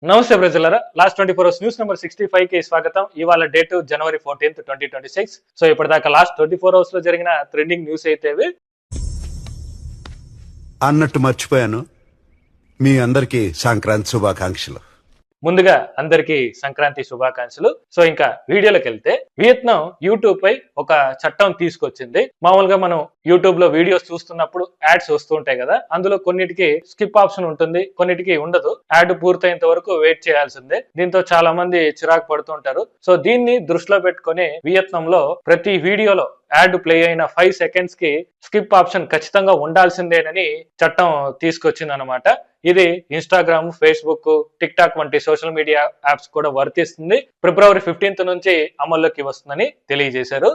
నమస్తే ప్రజలరా, last 24 hours news number 65 కి స్వాగతం. ఇవాళ డేట్ జనవరి 14, 2026. సో ఇప్పటిదాకా లాస్ట్ 24 అవర్స్ లో జరిగిన ట్రెండింగ్ న్యూస్ అయితే అన్నట్టు మర్చిపోయాను. మీ అందరికీ సంక్రాంతి శుభాకాంక్షలు. ముందుగా అందరికీ సంక్రాంతి శుభాకాంక్షలు. సో ఇంకా వీడియోలోకి వెళ్తే, వియత్నాం యూట్యూబ్ పై ఒక చట్టం తీసుకొచ్చింది. మామూలుగా మనం యూట్యూబ్ లో వీడియోస్ చూస్తున్నప్పుడు యాడ్స్ వస్తూ ఉంటాయి కదా, అందులో కొన్నిటికి స్కిప్ ఆప్షన్ ఉంటుంది, కొన్నిటికి ఉండదు. యాడ్ పూర్తయినంత వరకు వెయిట్ చేయాల్సిందే. దీంతో చాలా మంది చిరాకు పడుతుంటారు. సో దీన్ని దృష్టిలో పెట్టుకుని వియత్నాం లో ప్రతి వీడియోలో యాడ్ ప్లే అయిన 5 సెకండ్స్ కి స్కిప్ ఆప్షన్ ఖచ్చితంగా ఉండాల్సిందేనని చట్టం తీసుకొచ్చింది అనమాట. ఇది ఇన్స్టాగ్రామ్, ఫేస్బుక్, టిక్ టాక్ వంటి సోషల్ మీడియా యాప్స్ కూడా వర్తిస్తుంది. ఫిబ్రవరి 15 నుంచి అమల్లోకి వస్తుందని తెలియజేశారు.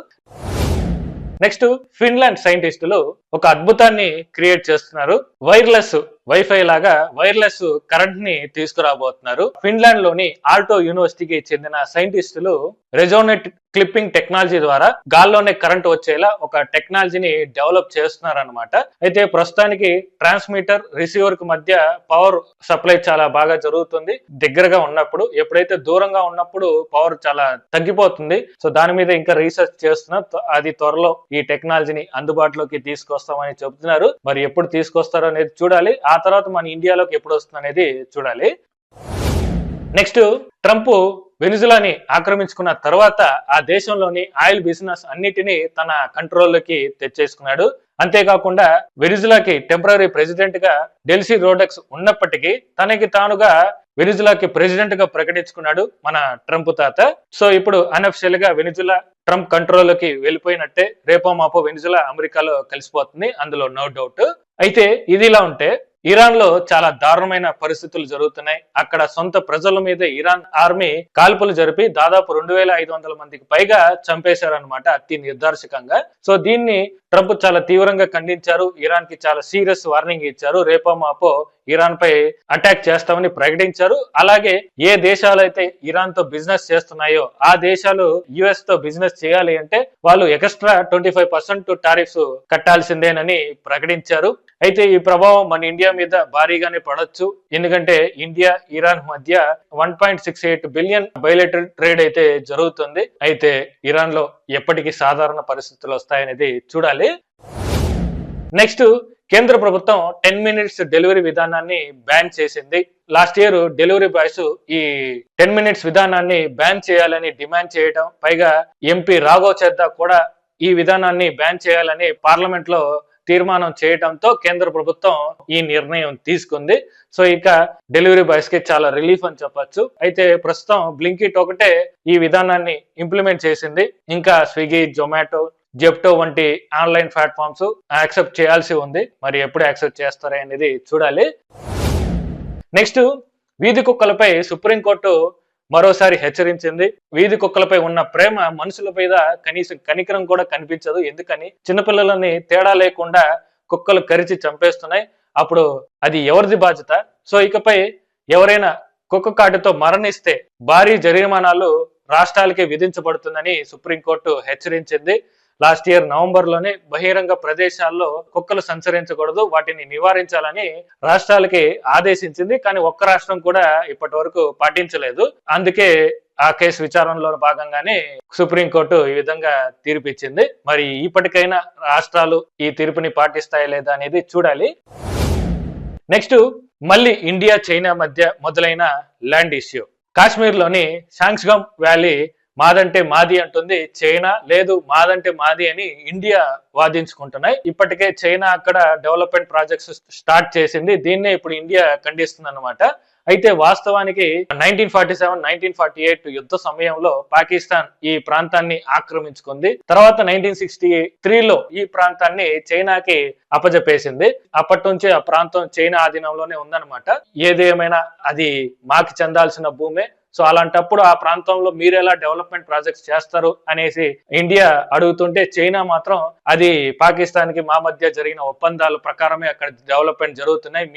నెక్స్ట్, ఫిన్లాండ్ సైంటిస్టులు ఒక అద్భుతాన్ని క్రియేట్ చేస్తున్నారు. వైర్లెస్ వైఫై లాగా వైర్లెస్ కరెంట్ ని తీసుకురాబోతున్నారు. ఫిన్లాండ్ లోని ఆల్టో యూనివర్సిటీకి చెందిన సైంటిస్టులు రెజోనెట్ క్లిప్పింగ్ టెక్నాలజీ ద్వారా గాల్లోనే కరెంట్ వచ్చేలా ఒక టెక్నాలజీని డెవలప్ చేస్తున్నారు అనమాట. అయితే ప్రస్తుతానికి ట్రాన్స్మిటర్ రిసీవర్ కు మధ్య పవర్ సప్లై చాలా బాగా జరుగుతుంది. దగ్గరగా ఉన్నప్పుడు, ఎప్పుడైతే దూరంగా ఉన్నప్పుడు పవర్ చాలా తగ్గిపోతుంది. సో దాని మీద ఇంకా రీసెర్చ్ చేస్తున్నా, అది త్వరలో ఈ టెక్నాలజీని అందుబాటులోకి తీసుకొస్తామని చెబుతున్నారు. మరి ఎప్పుడు తీసుకొస్తారో అనేది చూడాలి. ఆ తర్వాత మన ఇండియాలోకి ఎప్పుడు వస్తుంది అనేది చూడాలి. నెక్స్ట్, ట్రంప్ వెనిజులాని ఆక్రమించుకున్న తర్వాత ఆ దేశంలోని ఆయిల్ బిజినెస్ అన్నిటినీ తన కంట్రోల్లోకి తెచ్చేసుకున్నాడు. అంతేకాకుండా వెనిజులాకి టెంపరరీ ప్రెసిడెంట్ గా డెల్సీ రోడ్రిగ్స్ ఉన్నప్పటికీ తనకి తానుగా వెనిజులాకి ప్రెసిడెంట్ గా ప్రకటించుకున్నాడు మన ట్రంప్ తాత. సో ఇప్పుడు అన్అఫిషియల్ గా వెనిజులా ట్రంప్ కంట్రోల్లోకి వెళ్ళిపోయినట్టే. రేపో మాపో వెనిజులా అమెరికాలో కలిసిపోతుంది, అందులో నో డౌట్. అయితే ఇదిలా ఉంటే, ఇరాన్ లో చాలా దారుణమైన పరిస్థితులు జరుగుతున్నాయి. అక్కడ సొంత ప్రజల మీద ఇరాన్ ఆర్మీ కాల్పులు జరిపి దాదాపు 2500 మందికి పైగా చంపేశారనమాట, అతి నిర్దార్శకంగా. సో దీన్ని ట్రంప్ చాలా తీవ్రంగా ఖండించారు. ఇరాన్ కి చాలా సీరియస్ వార్నింగ్ ఇచ్చారు. రేపో మాపో ఇరాన్ పై అటాక్ చేస్తామని ప్రకటించారు. అలాగే ఏ దేశాలైతే ఇరాన్ తో బిజినెస్ చేస్తున్నాయో ఆ దేశాలు యుఎస్ తో బిజినెస్ చేయాలి అంటే వాళ్ళు ఎక్స్ట్రా 25% టారిఫ్స్ కట్టాల్సిందేనని ప్రకటించారు. అయితే ఈ ప్రభావం మన ఇండియా మీద భారీగానే పడొచ్చు. ఎందుకంటే ఇండియా ఇరాన్ మధ్య 1.68 బిలియన్ బయలేటరీ ట్రేడ్ అయితే జరుగుతుంది. అయితే ఇరాన్ లో ఎప్పటికీ సాధారణ పరిస్థితులు వస్తాయనేది చూడాలి. నెక్స్ట్, కేంద్ర ప్రభుత్వం 10 మినిట్స్ డెలివరీ విధానాన్ని బ్యాన్ చేసింది. లాస్ట్ ఇయర్ డెలివరీ బాయ్స్ ఈ 10 మినిట్స్ విధానాన్ని బ్యాన్ చేయాలని డిమాండ్ చేయడం, పైగా ఎంపీ రాఘవ్ చద్దా కూడా ఈ విధానాన్ని బ్యాన్ చేయాలని పార్లమెంట్ లో తీర్మానం చేయడంతో కేంద్ర ప్రభుత్వం ఈ నిర్ణయం తీసుకుంది. సో ఇక డెలివరీ బాయ్స్ కి చాలా రిలీఫ్ అని చెప్పొచ్చు. అయితే ప్రస్తుతం బ్లింకిట్ ఒకటే ఈ విధానాన్ని ఇంప్లిమెంట్ చేసింది. ఇంకా స్విగ్గీ, జొమాటో, జెప్టో వంటి ఆన్లైన్ ప్లాట్ఫామ్స్ యాక్సెప్ట్ చేయాల్సి ఉంది. మరి ఎప్పుడు యాక్సెప్ట్ చేస్తారా అనేది చూడాలి. నెక్స్ట్, వీధి కుక్కలపై సుప్రీంకోర్టు మరోసారి హెచ్చరించింది. వీధి కుక్కలపై ఉన్న ప్రేమ మనుషుల మీద కనీసం కనికరం కూడా కనిపించదు. ఎందుకని, చిన్నపిల్లలని తేడా లేకుండా కుక్కలు కరిచి చంపేస్తున్నాయి. అప్పుడు అది ఎవరిది బాధ్యత? సో ఇకపై ఎవరైనా కుక్క కాటుతో మరణిస్తే భారీ జరిమానాలు రాష్ట్రాలకే విధించబడుతుందని సుప్రీంకోర్టు హెచ్చరించింది. లాస్ట్ ఇయర్ నవంబర్ లోనే బహిరంగ ప్రదేశాల్లో కుక్కలు సంచరించకూడదు, వాటిని నివారించాలని రాష్ట్రాలకి ఆదేశించింది. కానీ ఒక్క రాష్ట్రం కూడా ఇప్పటి వరకు పాటించలేదు. అందుకే ఆ కేసు విచారణలో భాగంగానే సుప్రీంకోర్టు ఈ విధంగా తీర్పిచ్చింది. మరి ఇప్పటికైనా రాష్ట్రాలు ఈ తీర్పుని పాటిస్తాయా లేదా అనేది చూడాలి. నెక్స్ట్, మళ్ళీ ఇండియా చైనా మధ్య మొదలైన ల్యాండ్ ఇష్యూ. కాశ్మీర్ లోని షాంగ్స్గమ్ వ్యాలీ మాదంటే మాది అంటుంది చైనా, లేదు మాదంటే మాది అని ఇండియా వాదించుకుంటున్నాయి. ఇప్పటికే చైనా అక్కడ డెవలప్మెంట్ ప్రాజెక్ట్స్ స్టార్ట్ చేసింది. దీన్నే ఇప్పుడు ఇండియా ఖండిస్తుంది అనమాట. అయితే వాస్తవానికి 1947, 1948 యుద్ధ సమయంలో పాకిస్తాన్ ఈ ప్రాంతాన్ని ఆక్రమించుకుంది. తర్వాత 1963లో ఈ ప్రాంతాన్ని చైనాకి అప్పజెప్పేసింది. అప్పటి నుంచి ఆ ప్రాంతం చైనా ఆధీనంలోనే ఉందన్నమాట. ఏదేమైనా అది మాకు చెందాల్సిన భూమే. సో అలాంటప్పుడు ఆ ప్రాంతంలో మీరు ఎలా డెవలప్మెంట్ ప్రాజెక్ట్స్ చేస్తారు అనేసి ఇండియా అడుగుతుంటే, చైనా మాత్రం అది పాకిస్తాన్ కి మా మధ్య జరిగిన ఒప్పందాల ప్రకారమే అక్కడ డెవలప్మెంట్ జరుగుతున్నాయి,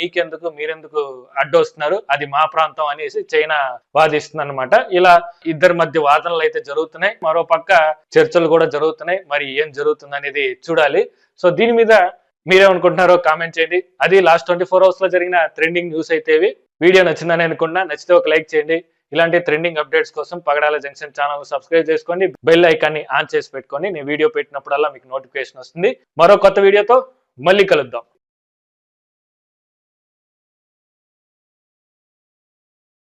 మీరెందుకు అడ్డొస్తున్నారు, అది మా ప్రాంతం అనేసి చైనా వాదిస్తుంది అనమాట. ఇలా ఇద్దరి మధ్య వాదనలు అయితే జరుగుతున్నాయి. మరో పక్క చర్చలు కూడా జరుగుతున్నాయి. మరి ఏం జరుగుతుంది అనేది చూడాలి. సో దీని మీద మీరేమనుకుంటున్నారో కామెంట్ చేయండి. అది లాస్ట్ 24 అవర్స్ లో జరిగిన ట్రెండింగ్ న్యూస్ అయితే ఇవి. వీడియో నచ్చిందని అనుకున్నా, నచ్చితే ఒక లైక్ చేయండి. ఇలాంటి ట్రెండింగ్ అప్డేట్స్ కోసం పగడాల జంక్షన్ ఛానల్ సబ్స్క్రైబ్ చేసుకోండి, బెల్ ఐకాన్ని ఆన్ చేసి పెట్టుకోండి. నేను వీడియో పెట్టినప్పుడల్లా మీకు నోటిఫికేషన్ వస్తుంది. మరో కొత్త వీడియోతో మళ్ళీ కలుద్దాం.